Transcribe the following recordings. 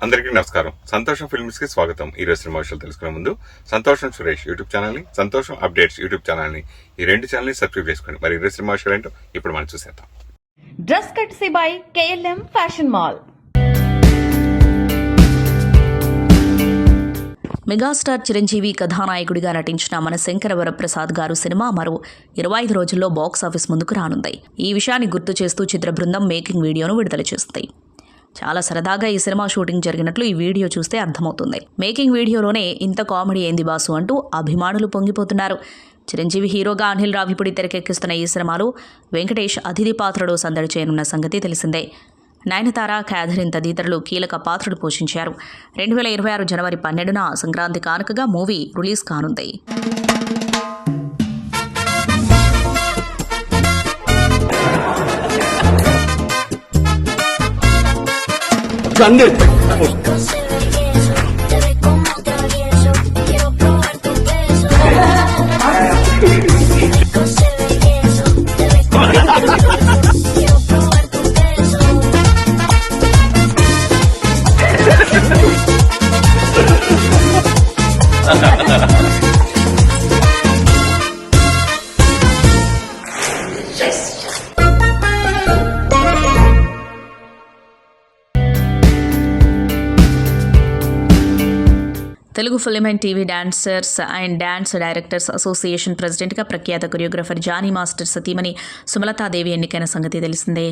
అందరికీ నమస్కారం. సంతోషం ఫిల్మ్స్ కి స్వాగతం. ఈ రోజు సినిమా విషయాలు తెలుసుకునే ముందు సంతోషం సురేష్ యూట్యూబ్ ఛానల్ ని, సంతోషం అప్డేట్స్ యూట్యూబ్ ఛానల్ ని, ఈ రెండు ఛానల్ ని సబ్స్క్రైబ్ చేసుకోండి. మరి ఈ రోజు సినిమా విషయాలు ఏంటో ఇప్పుడు మనం చూసేద్దాం. Dress కట్సీ by KLM fashion mall. Megastar Chiranjeevi కథానాయకుడిగా నటించిన మన శంకర వరప్రసాద్ గారు సినిమా మరో 25 రోజుల్లో బాక్సాఫీస్ ముందుకు రానుంది. ఈ విషయాన్ని గుర్తు చేస్తూ చిత్ర బృందం మేకింగ్ వీడియోను విడుదల చేస్తుంది. చాలా సరదాగా ఈ సినిమా షూటింగ్ జరిగినట్లు ఈ వీడియో చూస్తే అర్థమవుతుంది. మేకింగ్ వీడియోలోనే ఇంత కామెడీ ఏంది బాసు అంటూ అభిమానులు పొంగిపోతున్నారు. చిరంజీవి హీరోగా అనిల్ రావిపూడి తెరకెక్కిస్తున్న ఈ సినిమాలో వెంకటేష్ అతిథి పాత్రలో సందడి చేయనున్న సంగతి తెలిసిందే. నయనతార, క్యాథరిన్ తదితరులు కీలక పాత్రలు పోషించారు. 2026 జనవరి 12న సంక్రాంతి కానుకగా మూవీ రిలీజ్ కానుంది. Telugu film and TV dancers and dance directors association ప్రెసిడెంట్గా ప్రఖ్యాత కొరియోగ్రాఫర్ జానీ మాస్టర్ సతీమణి సుమలతాదేవి ఎన్నికైన సంగతి తెలిసిందే.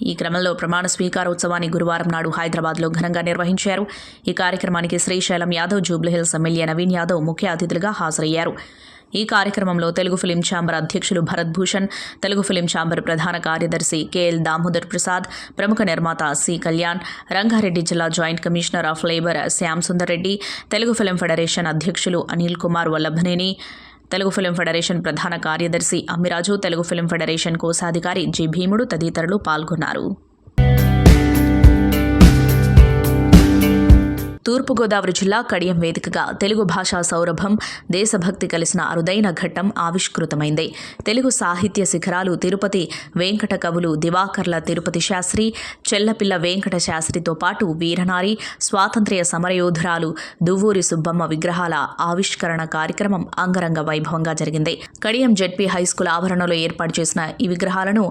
ఈ క్రమంలో ప్రమాణ స్వీకారోత్సవాన్ని గురువారం నాడు హైదరాబాద్లో ఘనంగా నిర్వహించారు. ఈ కార్యక్రమానికి శ్రీశైలం యాదవ్, జూబ్లీహిల్స్ ఎమ్మెల్యే నవీన్ యాదవ్ ముఖ్య అతిథులుగా హాజరయ్యారు. ఈ కార్యక్రమంలో తెలుగు ఫిలిం ఛాంబర్ అధ్యక్షులు భరత్ భూషణ్, తెలుగు ఫిలిం ఛాంబర్ ప్రధాన కార్యదర్శి KL దామోదర్ ప్రసాద్, ప్రముఖ నిర్మాత C కళ్యాణ్, రంగారెడ్డి జిల్లా joint commissioner of labour Shyam Sundar Reddy, Telugu film federation అధ్యక్షులు అనిల్ కుమార్ వల్లభనేని, తెలుగు ఫిలిం ఫెడరేషన్ ప్రధాన కార్యదర్శి అమ్మిరాజు, తెలుగు ఫిలిం ఫెడరేషన్ కోశాధికారి G భీముడు తదితరులు పాల్గొన్నారు. తూర్పుగోదావరి జిల్లా కడియం వేదికగా తెలుగు భాషా సౌరభం, దేశభక్తి కలిసిన అరుదైన ఘట్టం ఆవిష్కృతమైంది. తెలుగు సాహిత్య శిఖరాలు తిరుపతి వెంకట కవులు దివాకర్ల తిరుపతి శాస్త్రి, చెల్లపిల్ల వెంకట శాస్త్రితో పాటు వీరనారి, స్వాతంత్ర్య సమరయోధురాలు దువ్వూరి సుబ్బమ్మ విగ్రహాల ఆవిష్కరణ కార్యక్రమం అంగరంగ వైభవంగా జరిగింది. కడియం జెడ్పీ హైస్కూల్ ఆవరణలో ఏర్పాటు చేసిన ఈ విగ్రహాలను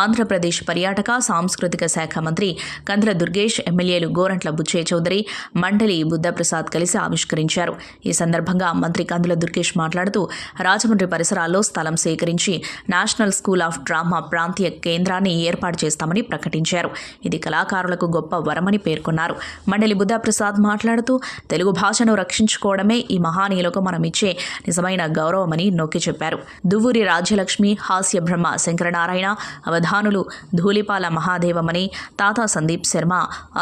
ఆంధ్రప్రదేశ్ పర్యాటక సాంస్కృతిక శాఖ మంత్రి కంద్ర దుర్గేష్, ఎమ్మెల్యేలు గోరంట్ల బుచ్చే చౌదరి, మండలి బుద్ధప్రసాద్ కలిసి ఆవిష్కరించారు. ఈ సందర్భంగా మంత్రి కందుల దుర్గేష్ మాట్లాడుతూ రాజమండ్రి పరిసరాల్లో స్థలం సేకరించి నేషనల్ స్కూల్ ఆఫ్ డ్రామా ప్రాంతీయ కేంద్రాన్ని ఏర్పాటు చేస్తామని ప్రకటించారు. ఇది కళాకారులకు గొప్ప వరమని పేర్కొన్నారు. మండలి బుద్ధప్రసాద్ మాట్లాడుతూ తెలుగు భాషను రక్షించుకోవడమే ఈ మహానీయులకు మనమిచ్చే నిజమైన గౌరవమని నొక్కి చెప్పారు. దువ్వూరి రాజ్యలక్ష్మి, హాస్య బ్రహ్మ శంకరనారాయణ, అవధానులు ధూళిపాల మహాదేవమణి, తాతా సందీప్ శర్మ,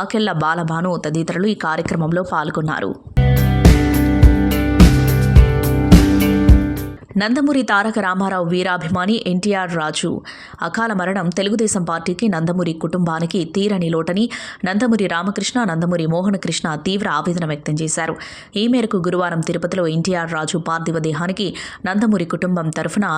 ఆకెళ్ల బాలభాను తదితరులు ఈ కార్యక్రమంలో పాల్గొన్నారు. నందమూరి తారక రామారావు వీరాభిమాని ఎన్టీఆర్ రాజు అకాల మరణం తెలుగుదేశం పార్టీకి, నందమూరి కుటుంబానికి తీరని లోటని నందమూరి రామకృష్ణ, నందమూరి మోహనకృష్ణ తీవ్ర ఆవేదన వ్యక్తం చేశారు. ఈ మేరకు గురువారం తిరుపతిలో ఎన్టీఆర్ రాజు పార్థివ దేహానికి నందమూరి కుటుంబం తరఫున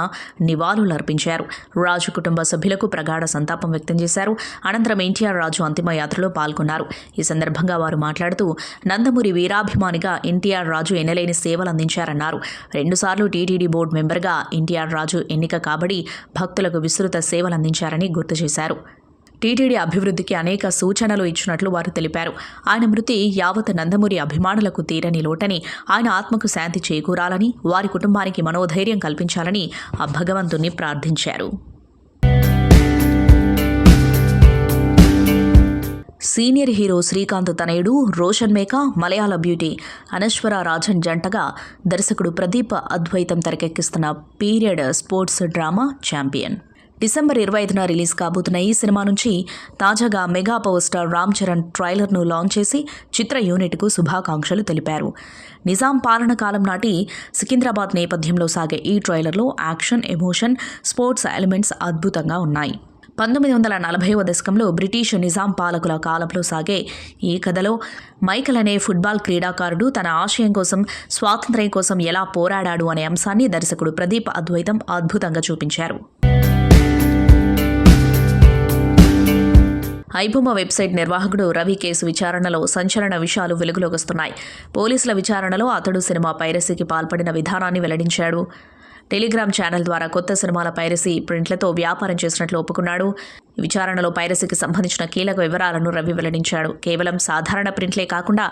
నివాళులర్పించారు. రాజు కుటుంబ సభ్యులకు ప్రగాఢ సంతాపం వ్యక్తం చేశారు. అనంతరం ఎన్టీఆర్ రాజు అంతిమయాత్రలో పాల్గొన్నారు. ఈ సందర్భంగా వారు మాట్లాడుతూ నందమూరి వీరాభిమానిగా ఎన్టీఆర్ రాజు ఎనలేని సేవలు అందించారన్నారు. 2 సార్లు టీటీడీ బోర్డు మెంబర్గా ఎన్టీఆర్ రాజు ఎన్నిక కాబడి భక్తులకు విస్తృత సేవలందించారని గుర్తు చేశారు. టీటీడీ అభివృద్ధికి అనేక సూచనలు ఇచ్చినట్లు వారు తెలిపారు. ఆయన మృతి యావత్ నందమూరి అభిమానులకు తీరని లోటని, ఆయన ఆత్మకు శాంతి చేకూరాలని, వారి కుటుంబానికి మనోధైర్యం కల్పించాలని ఆ భగవంతుణ్ణి ప్రార్థించారు. సీనియర్ హీరో శ్రీకాంత్ తనయుడు రోషన్ మేక, మలయాళ బ్యూటీ అనశ్వర రాజన్ జంటగా దర్శకుడు ప్రదీప్ అద్వైతం తెరకెక్కిస్తున్న period sports drama champion December 25న రిలీజ్ కాబోతున్న ఈ సినిమా నుంచి తాజాగా mega power star Ram Charan ట్రైలర్ను లాంచ్ చేసి చిత్ర యూనిట్కు శుభాకాంక్షలు తెలిపారు. నిజాం పాలన కాలం నాటి సికింద్రాబాద్ నేపథ్యంలో సాగే ఈ ట్రైలర్లో యాక్షన్, ఎమోషన్, స్పోర్ట్స్ ఎలిమెంట్స్ అద్భుతంగా ఉన్నాయి. 1940వ దశకంలో బ్రిటిష్ నిజాం పాలకుల కాలంలో సాగే ఈ కథలో మైకల్ అనే ఫుట్బాల్ క్రీడాకారుడు తన ఆశయం కోసం, స్వాతంత్ర్యం కోసం ఎలా పోరాడాడు అనే అంశాన్ని దర్శకుడు ప్రదీప్ అద్వైతం అద్భుతంగా చూపించారు. ఐబొమ్మ వెబ్సైట్ నిర్వాహకుడు రవి కేసు విచారణలో సంచలన విషయాలు వెలుగులోకి వస్తున్నాయి. పోలీసుల విచారణలో అతడు సినిమా పైరసీకి పాల్పడిన విధానాన్ని వెల్లడించాడు. టెలిగ్రామ్ ఛానల్ ద్వారా కొత్త సినిమాల పైరసీ ప్రింట్లతో వ్యాపారం చేసినట్లు ఒప్పుకున్నాడు. విచారణలో పైరసీకి సంబంధించిన కీలక వివరాలను రవి వెల్లడించాడు. కేవలం సాధారణ ప్రింట్లే కాకుండా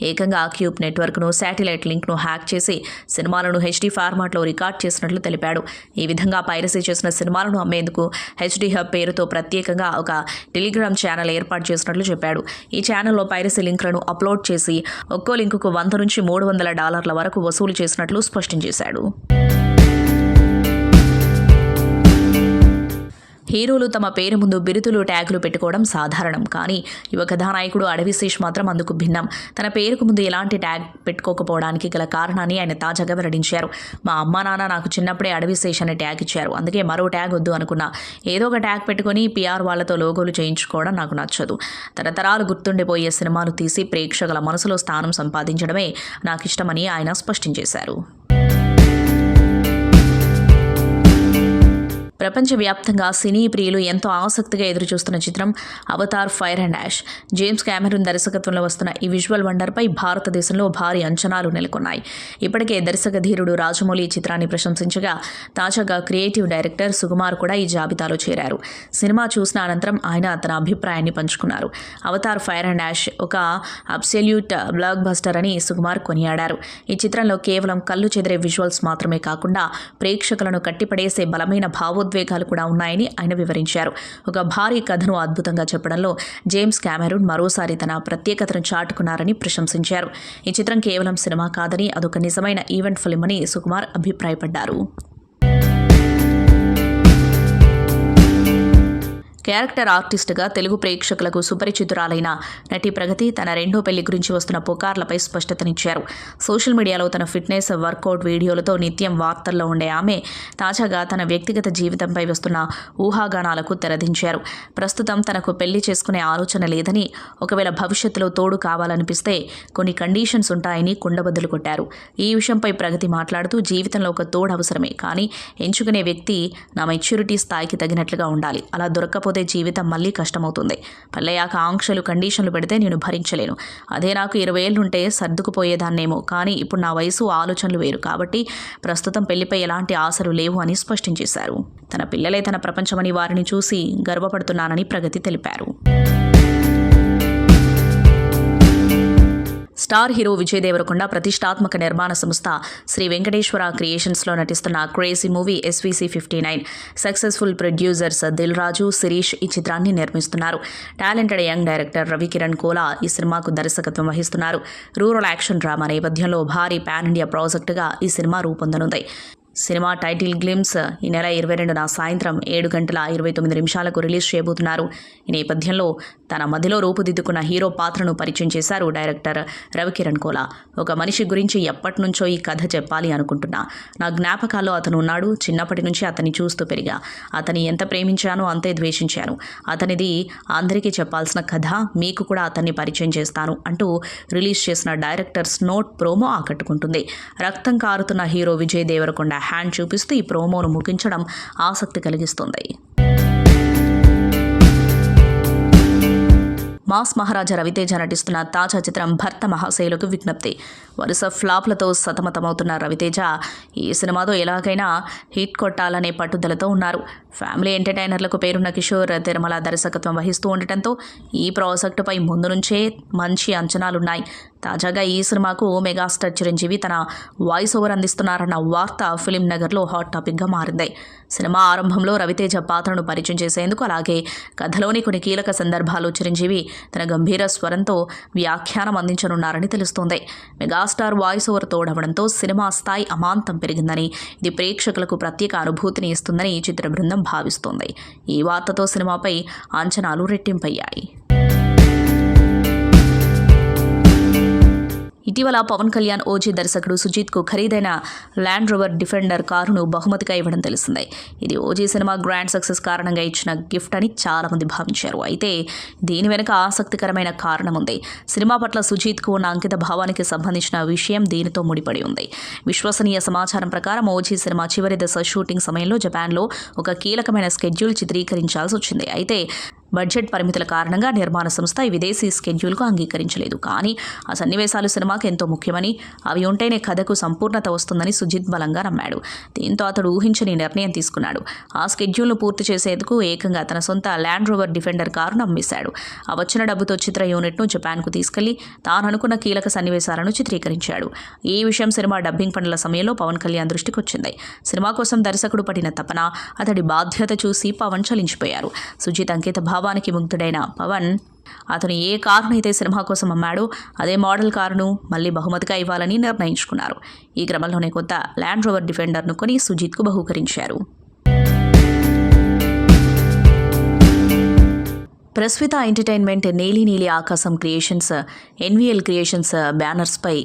ఏకంగా క్యూబ్ నెట్వర్క్ను, శాటిలైట్ లింక్ను హ్యాక్ చేసి సినిమాలను హెచ్డీ ఫార్మాట్లో రికార్డ్ చేసినట్లు తెలిపాడు. ఈ విధంగా పైరసీ చేసిన సినిమాలను అమ్మేందుకు హెచ్డీ హబ్ పేరుతో ప్రత్యేకంగా ఒక టెలిగ్రామ్ ఛానల్ ఏర్పాటు చేసినట్లు చెప్పాడు. ఈ ఛానల్లో పైరసీ లింక్లను అప్లోడ్ చేసి ఒక్కో లింకుకు $100 నుంచి $300 వరకు వసూలు చేసినట్లు స్పష్టం చేశాడు. హీరోలు తమ పేరు ముందు బిరుదులు, ట్యాగులు పెట్టుకోవడం సాధారణం. కానీ యువ కథానాయకుడు అడవిశేష్ మాత్రం అందుకు భిన్నం. తన పేరుకు ముందు ఎలాంటి ట్యాగ్ పెట్టుకోకపోవడానికి గల కారణాన్ని ఆయన తాజాగా వెల్లడించారు. మా అమ్మా నాన్న నాకు చిన్నప్పుడే అడవిశేష్ అనే ట్యాగ్ ఇచ్చారు. అందుకే మరో ట్యాగ్ వద్దు అనుకున్నా. ఏదో ఒక ట్యాగ్ పెట్టుకుని పిఆర్ వాళ్లతో లోగోలు చేయించుకోవడం నాకు నచ్చదు. తరతరాలు గుర్తుండిపోయే సినిమాలు తీసి ప్రేక్షకుల మనసులో స్థానం సంపాదించడమే నాకు ఇష్టమని ఆయన స్పష్టం చేశారు. ప్రపంచవ్యాప్తంగా సినీ ప్రియులు ఎంతో ఆసక్తిగా ఎదురుచూస్తున్న చిత్రం Avatar fire and ash. James Cameron దర్శకత్వంలో వస్తున్న ఈ విజువల్ వండర్పై భారతదేశంలో భారీ అంచనాలు నెలకొన్నాయి. ఇప్పటికే దర్శక ధీరుడు రాజమౌళి ఈ చిత్రాన్ని ప్రశంసించగా తాజాగా క్రియేటివ్ డైరెక్టర్ సుకుమార్ కూడా ఈ జాబితాలో చేరారు. సినిమా చూసిన అనంతరం ఆయన తన అభిప్రాయాన్ని పంచుకున్నారు. అవతార్ ఫైర్ అండ్ యాష్ ఒక అబ్సల్యూట్ బ్లాక్ బస్టర్ అని సుకుమార్ కొనియాడారు. ఈ చిత్రంలో కేవలం కళ్ళు చెదిరే విజువల్స్ మాత్రమే కాకుండా ప్రేక్షకులను కట్టిపడేసే బలమైన భావోద్వేగాలు కూడా ఉన్నాయని ఆయన వివరించారు. ఒక భారీ కథను అద్భుతంగా చెప్పడంలో జేమ్స్ కెమెరూన్ మరోసారి తన ప్రత్యేకతను చాటుకున్నారని ప్రశంసించారు. ఈ చిత్రం కేవలం సినిమా కాదని అదొక నిజమైన ఈవెంట్ ఫిల్మ్ అని సుకుమార్ అభిప్రాయపడ్డారు. క్యారెక్టర్ ఆర్టిస్టుగా తెలుగు ప్రేక్షకులకు సుపరిచితురాలైన నటి ప్రగతి తన రెండో పెళ్లి గురించి వస్తున్న పుకార్లపై స్పష్టతనిచ్చారు. సోషల్ మీడియాలో తన ఫిట్నెస్, వర్కౌట్ వీడియోలతో నిత్యం వార్తల్లో ఉండే ఆమె తాజాగా తన వ్యక్తిగత జీవితంపై వస్తున్న ఊహాగానాలకు తెరదించారు. ప్రస్తుతం తనకు పెళ్లి చేసుకునే ఆలోచన లేదని, ఒకవేళ భవిష్యత్తులో తోడు కావాలనిపిస్తే కొన్ని కండిషన్స్ ఉంటాయని కుండబద్దలు కొట్టారు. ఈ విషయంపై ప్రగతి మాట్లాడుతూ, జీవితంలో ఒక తోడు అవసరమే, కానీ ఎంచుకునే వ్యక్తి నా మెచ్యూరిటీ స్థాయికి తగినట్లుగా ఉండాలి. అలా దొరక్కపోతే జీవితం మళ్ళీ కష్టమవుతుంది. పెళ్ళయ్యాక ఆంక్షలు, కండిషన్లు పెడితే నేను భరించలేను. అదే నాకు 20 ఏళ్లుంటే సర్దుకుపోయేదాన్నేమో, కానీ ఇప్పుడు నా వయసు, ఆలోచనలు వేరు. కాబట్టి ప్రస్తుతం పెళ్లిపై ఎలాంటి ఆశలు లేవు అని స్పష్టం చేశారు. తన పిల్లలే తన ప్రపంచమని వారిని చూసి గర్వపడుతున్నానని ప్రగతి తెలిపారు. స్టార్ హీరో విజయ్ దేవరకొండ ప్రతిష్టాత్మక నిర్మాణ సంస్థ శ్రీ వెంకటేశ్వర క్రియేషన్స్లో నటిస్తున్న crazy movie SVC59 successful producers Dil Raju, Shirish ఈ చిత్రాన్ని నిర్మిస్తున్నారు. Talented young director Ravikiran Kola ఈ సినిమాకు దర్శకత్వం వహిస్తున్నారు. రూరల్ యాక్షన్ డ్రామా నేపథ్యంలో భారీ పాన్ ఇండియా ప్రాజెక్టుగా ఈ సినిమా రూపొందనుంది. సినిమా టైటిల్ గ్లిమ్స్ ఈ నెల 22న సాయంత్రం 7:29 రిలీజ్ చేయబోతున్నారు. ఈ నేపథ్యంలో తన మదిలో రూపుదిద్దుకున్న హీరో పాత్రను పరిచయం చేశారు డైరెక్టర్ రవికిరణ్ కోలా. ఒక మనిషి గురించి ఎప్పటి నుంచో ఈ కథ చెప్పాలి అనుకుంటున్నా. నా జ్ఞాపకాల్లో అతను ఉన్నాడు. చిన్నప్పటి నుంచి అతన్ని చూస్తూ పెరిగా. అతని ఎంత ప్రేమించానో అంతే ద్వేషించాను. అతనిది అందరికీ చెప్పాల్సిన కథ, మీకు కూడా అతన్ని పరిచయం చేస్తాను అంటూ రిలీజ్ చేసిన డైరెక్టర్స్ నోట్ ప్రోమో ఆకట్టుకుంటుంది. రక్తం కారుతున్న హీరో విజయ్ దేవరకొండ హ్యాండ్ చూపిస్తూ ఈ ప్రోమోను ముగించడం ఆసక్తి కలిగిస్తుంది. మాస్ మహారాజా రవితేజ నటిస్తున్న తాజా చిత్రం భర్త మహాశయులకు విజ్ఞప్తి. వరుస ఫ్లాప్లతో సతమతమవుతున్న రవితేజ ఈ సినిమాతో ఎలాగైనా హిట్ కొట్టాలనే పట్టుదలతో ఉన్నారు. ఫ్యామిలీ ఎంటర్టైనర్లకు పేరున్న కిషోర్ తిరుమల దర్శకత్వం వహిస్తూ ఉండటంతో ఈ ప్రాజెక్టుపై ముందు నుంచే మంచి అంచనాలున్నాయి. తాజాగా ఈ సినిమాకు మెగాస్టార్ చిరంజీవి తన వాయిస్ ఓవర్ అందిస్తున్నారన్న వార్త ఫిలిం నగర్లో హాట్ టాపిక్గా మారింది. సినిమా ఆరంభంలో రవితేజ పాత్రను పరిచయం చేసేందుకు, అలాగే కథలోని కొన్ని కీలక సందర్భాలు చిరంజీవి తన గంభీర స్వరంతో వ్యాఖ్యానం అందించనున్నారని తెలుస్తోంది. మెగాస్టార్ వాయిస్ ఓవర్ తోడవడంతో సినిమా స్థాయి అమాంతం పెరిగిందని, ఇది ప్రేక్షకులకు ప్రత్యేక అనుభూతిని ఇస్తుందని చిత్ర బృందం భావిస్తోంది. ఈ వార్తతో సినిమాపై అంచనాలు రెట్టింపయ్యాయి. ఇటీవల పవన్ కళ్యాణ్ ఓజీ దర్శకుడు సుజీత్కు ఖరీదైన ల్యాండ్ రోవర్ డిఫెండర్ కారును బహుమతిగా ఇవ్వడం తెలిసిందే. ఇది ఓజీ సినిమా గ్రాండ్ సక్సెస్ కారణంగా ఇచ్చిన గిఫ్ట్ అని చాలామంది భావించారు. అయితే దీని వెనుక ఆసక్తికరమైన కారణం ఉంది. సినిమా పట్ల సుజీత్కు ఉన్న అంకిత భావానికి సంబంధించిన విషయం దీనితో ముడిపడి ఉంది. విశ్వసనీయ సమాచారం ప్రకారం ఓజీ సినిమా చివరి దశ షూటింగ్ సమయంలో జపాన్లో ఒక కీలకమైన స్కెడ్యూల్ చిత్రీకరించాల్సి వచ్చింది. అయితే బడ్జెట్ పరిమితుల కారణంగా నిర్మాణ సంస్థ ఈ విదేశీ స్కెడ్యూల్కు అంగీకరించలేదు. కానీ ఆ సన్నివేశాలు సినిమాకు ఎంతో ముఖ్యమని, అవి ఉంటేనే కథకు సంపూర్ణత వస్తుందని సుజిత్ బలంగా నమ్మాడు. దీంతో అతడు ఊహించని నిర్ణయం తీసుకున్నాడు. ఆ స్కెడ్యూల్ను పూర్తి చేసేందుకు ఏకంగా తన సొంత ల్యాండ్ రోవర్ డిఫెండర్ కారును అమ్మేశాడు. ఆ వచ్చిన డబ్బుతో చిత్ర యూనిట్ను జపాన్కు తీసుకెళ్లి తాను అనుకున్న కీలక సన్నివేశాలను చిత్రీకరించాడు. ఈ విషయం సినిమా డబ్బింగ్ పనుల సమయంలో పవన్ కళ్యాణ్ దృష్టికి వచ్చింది. సినిమా కోసం దర్శకుడు పడిన తపన, అతడి బాధ్యత చూసి పవన్ చలించిపోయారు. సుజిత్ అంకిత భావానికి ముగ్ధుడైన పవన్ అతను ఏ కారునైతే సినిమా కోసం అమ్మాడో అదే మోడల్ కారును మళ్లీ బహుమతిగా ఇవ్వాలని నిర్ణయించుకున్నారు. ఈ క్రమంలోనే కొత్త ల్యాండ్ రోవర్ డిఫెండర్ను కొని సుజిత్కు బహూకరించారు. ప్రస్విత entertainment Neeli Akasam creations, NVL creations బ్యానర్స్పై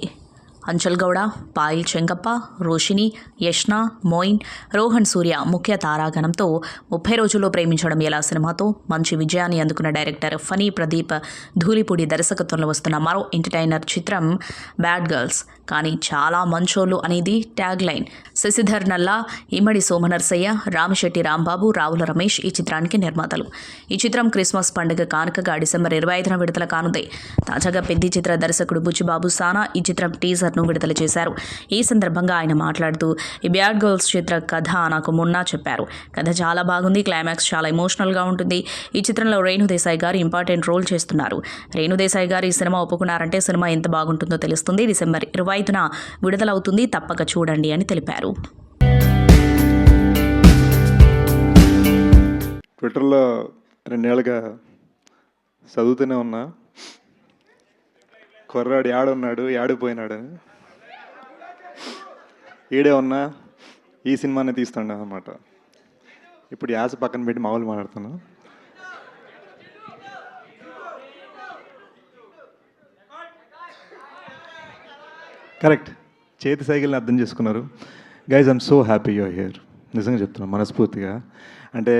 అంచల్ గౌడ, పాయల్ చెంగప్ప, రోషిని, యష్నా, మోయిన్, రోహన్ సూర్య ముఖ్య తారాగణంతో 30 రోజుల్లో ప్రేమించడం ఎలా సినిమాతో మంచి విజయాన్ని అందుకున్న డైరెక్టర్ ఫనీ ప్రదీప్ ధూళిపూడి దర్శకత్వంలో వస్తున్న మరో ఎంటర్టైనర్ చిత్రం బ్యాడ్ గర్ల్స్. కానీ చాలా మంచోళ్ళు అనేది ట్యాగ్ లైన్. శశిధర్ నల్లా, ఇమ్మడి సోమనర్సయ్య, రామిశెట్టి రాంబాబు, రావుల రమేష్ ఈ చిత్రానికి నిర్మాతలు. ఈ చిత్రం క్రిస్మస్ పండుగ కానుకగా డిసెంబర్ 25న విడుదల కానుంది. తాజాగా పెద్ది చిత్ర దర్శకుడు బుచ్చిబాబు సానా ఈ చిత్రం టీజర్ను విడుదల చేశారు. ఈ సందర్భంగా ఆయన మాట్లాడుతూ, ఈ బ్యాడ్ గర్ల్స్ చిత్ర కథ నాకు మొన్న చెప్పారు. కథ చాలా బాగుంది, క్లైమాక్స్ చాలా ఎమోషనల్గా ఉంటుంది. ఈ చిత్రంలో రేణు దేశాయ్ గారు ఇంపార్టెంట్ రోల్ చేస్తున్నారు. రేణు దేశాయ్ గారు ఈ సినిమా ఒప్పుకున్నారంటే సినిమా ఎంత బాగుంటుందో తెలుస్తుంది. డిసెంబర్ 25న విడుదలవుతుంది, తప్పక చూడండి అని తెలిపారు. ట్విట్టర్లో 2 ఏళ్ళుగా చదువుతూనే ఉన్నా, కుర్రాడు యాడున్నాడు యాడిపోయినాడు అని. ఈడే ఉన్నా ఈ సినిమానే తీస్తుండే అనమాట. ఇప్పుడు యాస పక్కన పెట్టి మామూలు మాట్లాడుతాను. కరెక్ట్, చేతి సైకిల్ని అర్థం చేసుకున్నారు. Guys, I'm so happy you're here. నిజంగా చెప్తున్నాను మనస్ఫూర్తిగా. అంటే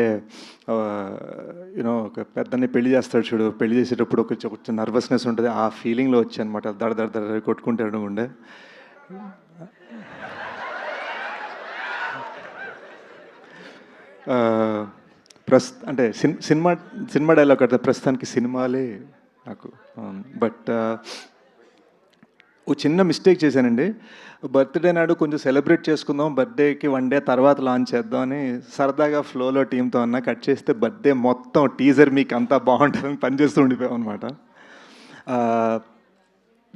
యూనో ఒక పెద్దని పెళ్లి చేస్తాడు చూడు, పెళ్లి చేసేటప్పుడు ఒక నర్వస్నెస్ ఉంటుంది, ఆ ఫీలింగ్లో వచ్చి అనమాట. దడ కొట్టుకుంటాడు ఉండే. అంటే సినిమా డైలాగ్ అంటే ప్రస్తుతానికి సినిమాలే నాకు. బట్ ఓ చిన్న మిస్టేక్ చేశానండి. బర్త్డే నాడు కొంచెం సెలబ్రేట్ చేసుకుందాం, బర్త్డేకి 1 డే తర్వాత లాంచ్ చేద్దాం అని సరదాగా ఫ్లోలో టీంతో అన్న కట్ చేస్తే బర్త్డే మొత్తం టీజర్ మీకు అంతా బాగుంటుందని పనిచేస్తూ ఉండిపోయాం అనమాట.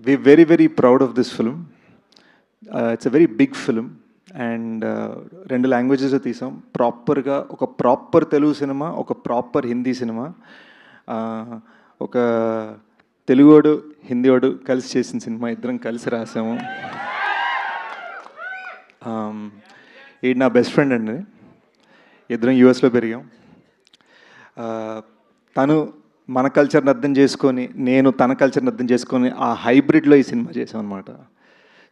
We very very proud of this film. It's a very big film and 2 languages తీసాం. ప్రాపర్గా ఒక ప్రాపర్ తెలుగు సినిమా, ఒక ప్రాపర్ హిందీ సినిమా, ఒక తెలుగోడు హిందీవాడు కలిసి చేసిన సినిమా, ఇద్దరం కలిసి రాసాము. ఈడు నా బెస్ట్ ఫ్రెండ్ అండి, ఇద్దరం యూఎస్లో పెరిగాం. తను మన కల్చర్ని అర్థం చేసుకొని, నేను తన కల్చర్ని అర్థం చేసుకొని ఆ హైబ్రిడ్లో ఈ సినిమా చేసాం అనమాట.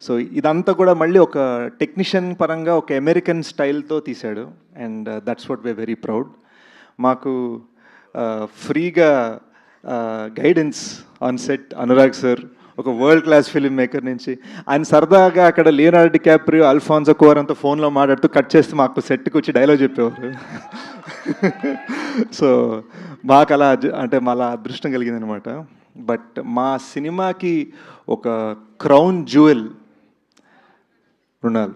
సో ఇదంతా కూడా మళ్ళీ ఒక టెక్నీషియన్ పరంగా ఒక అమెరికన్ స్టైల్తో తీశాడు and that's what we're very proud. మాకు ఫ్రీగా guidance on set Anurag sir, ఒక వరల్డ్ క్లాస్ ఫిల్మ్ మేకర్ నుంచి. ఆయన సరదాగా అక్కడ లియోనార్డో డికాప్రియో, అల్ఫాన్సో కుఆరోన్ అంతా ఫోన్లో మాట్లాడుతూ కట్ చేస్తే మాకు సెట్కి వచ్చి డైలాగ్ చెప్పేవారు. సో మాకు అలా అంటే అలా అదృష్టం కలిగిందనమాట. బట్ మా సినిమాకి ఒక క్రౌన్ జ్యువెల్ మృణాల్.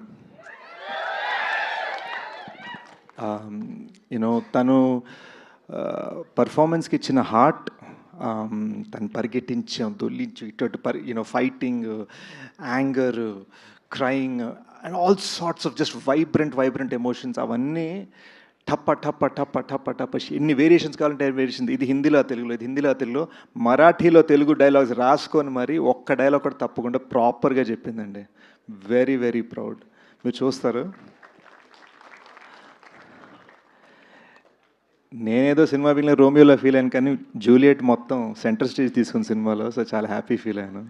యూనో తను పర్ఫార్మెన్స్కి ఇచ్చిన హార్ట్, తను పరిగెట్టించాం, దొల్లించు ఇటు fighting, anger, crying and all sorts of just vibrant emotions, అవన్నీ టప్ప ఎన్ని వేరియేషన్స్ కావాలంటే వేరియేషన్స్. ఇది హిందీలో తెలుగులో, ఇది హిందీలో తెలుగులో, మరాఠీలో తెలుగు డైలాగ్స్ రాసుకొని మరి ఒక్క డైలాగ్ కూడా తప్పకుండా ప్రాపర్గా చెప్పిందండి. Very very proud. మీరు చూస్తారు, నేనేదో సినిమా ఫీల్ రోమియోలో ఫీల్ అయ్యాను, కానీ జూలియట్ మొత్తం సెంటర్ స్టేజ్ తీసుకున్న సినిమాలో. సో చాలా హ్యాపీ ఫీల్ అయ్యాను.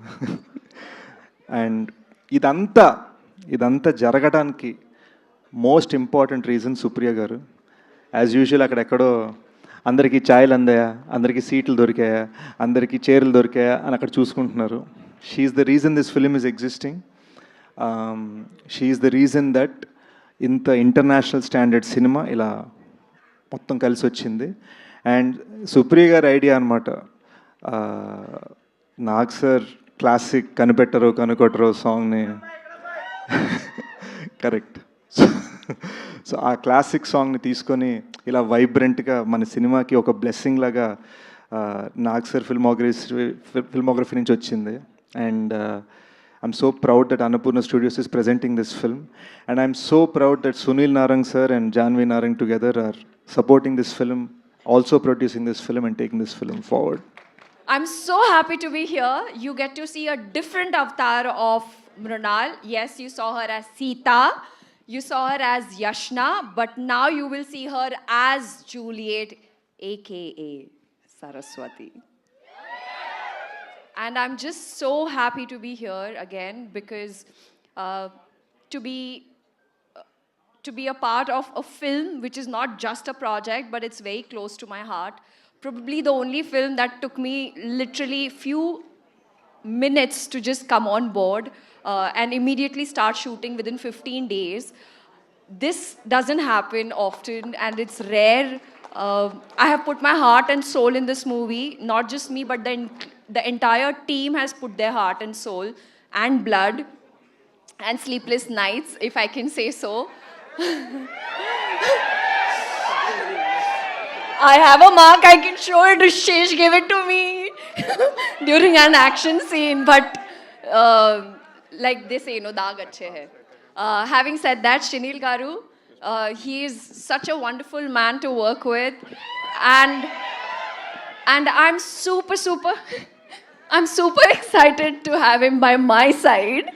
అండ్ ఇదంతా జరగడానికి మోస్ట్ ఇంపార్టెంట్ రీజన్ సుప్రియ గారు. యాజ్ యూజువల్ అక్కడెక్కడో అందరికీ ఛాయలు అందాయా, అందరికీ సీట్లు దొరికాయా, అందరికీ చీరలు దొరికాయా అని అక్కడ చూసుకుంటున్నారు. She is the reason this film is existing. She is the reason that ఇంత ఇంటర్నేషనల్ స్టాండర్డ్ సినిమా ఇలా మొత్తం కలిసి వచ్చింది. అండ్ సుప్రియ గారి ఐడియా అనమాట. నాగ్ సార్ క్లాసిక్ కనిపెట్టరు కనుకొట్టరు సాంగ్ని కరెక్ట్. సో ఆ క్లాసిక్ సాంగ్ని తీసుకొని ఇలా వైబ్రెంట్గా మన సినిమాకి ఒక బ్లెస్సింగ్ లాగా నాగ్ సార్ ఫిల్మోగ్రఫీ నుంచి వచ్చింది. And I'm so proud that Annapurna Studios is presenting this film, and I'm so proud that Sunil Narang sir and Janvi Narang together are supporting this film, also producing this film and taking this film forward. I'm so happy to be here. You get to see a different avatar of Mrunal. Yes, you saw her as Sita, you saw her as Yashna, but now you will see her as Juliet, aka Saraswati. And I'm just so happy to be here again because to be a part of a film which is not just a project but it's very close to my heart. Probably the only film that took me literally few minutes to just come on board and immediately start shooting within 15 days. This doesn't happen often and it's rare. I have put my heart and soul in this movie. Not just me, but the entire team has put their heart and soul and blood and sleepless nights, if I can say so. I have a mark, I can show it. Shesh gave it to me during an action scene, but like they say, no, daag achhe hai. Having said that, Shinil Garu, he is such a wonderful man to work with, and I'm super excited to have him by my side.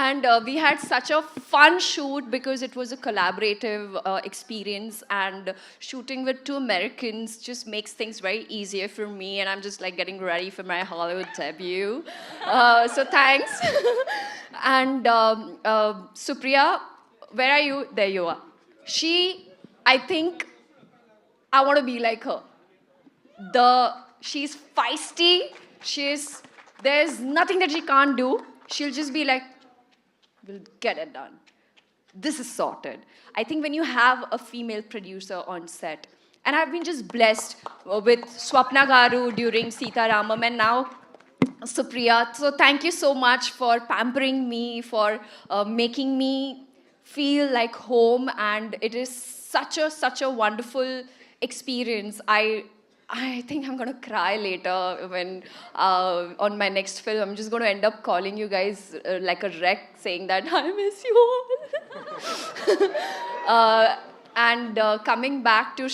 And we had such a fun shoot because it was a collaborative experience, and shooting with two Americans just makes things very easier for me, and I'm just like getting ready for my Hollywood debut. So thanks. And Supriya, where are you? There you are. I think I want to be like her. She's feisty. There's nothing that she can't do. She'll just be like, we'll get it done. This is sorted. I think when you have a female producer on set, and I've been just blessed with Swapna Garu during Sita Ramam and now Supriya. So thank you so much for pampering me, for making me feel like home, and it is such a wonderful experience. I think I'm going to cry later when on my next film. I'm just going to end up calling you guys like a wreck, saying that I miss you all. And coming back to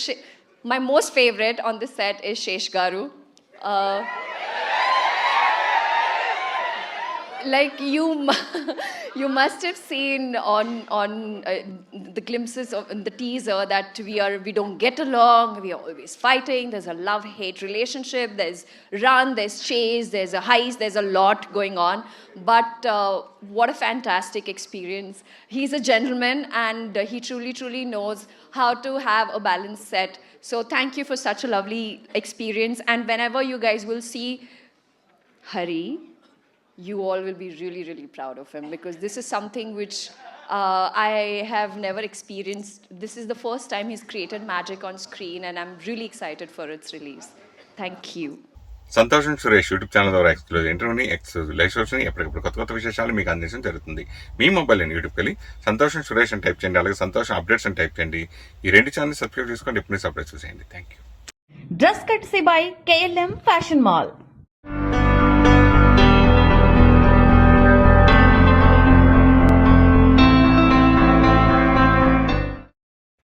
my most favorite on the set is Shesh Garu. Like you must have seen on the glimpses of the teaser that we don't get along, we are always fighting, there's a love-hate relationship, there's run, there's chase, there's a heist, there's a lot going on, but what a fantastic experience. He's a gentleman and he truly knows how to have a balanced set. So thank you for such a lovely experience, and whenever you guys will see Hari, you all will be really proud of him, because this is something which I have never experienced. This is the first time he's created magic on screen, and I'm really excited for its release. Thank you. సంతోషం Suresh YouTube channel ద్వారా exclusive ఇంటర్వ్యూని, exclusive live షోస్ని, ఎప్పటికప్పుడు కొత్త విశేషాలు మీకు అందించడం జరుగుతుంది. మీ mobile అని యూట్యూబ్కి వెళ్ళి సంతోషం సురేష్ అని టైప్ చేయండి, అలాగే సంతోషం అప్డేట్స్ అని టైప్ చేయండి. ఈ రెండు ఛానల్ సబ్స్క్రైబ్ చేసుకోండి, ఎప్పుడు అప్డేట్స్ చూసేయండి. Thank you. Dress courtesy by KLM Fashion Mall.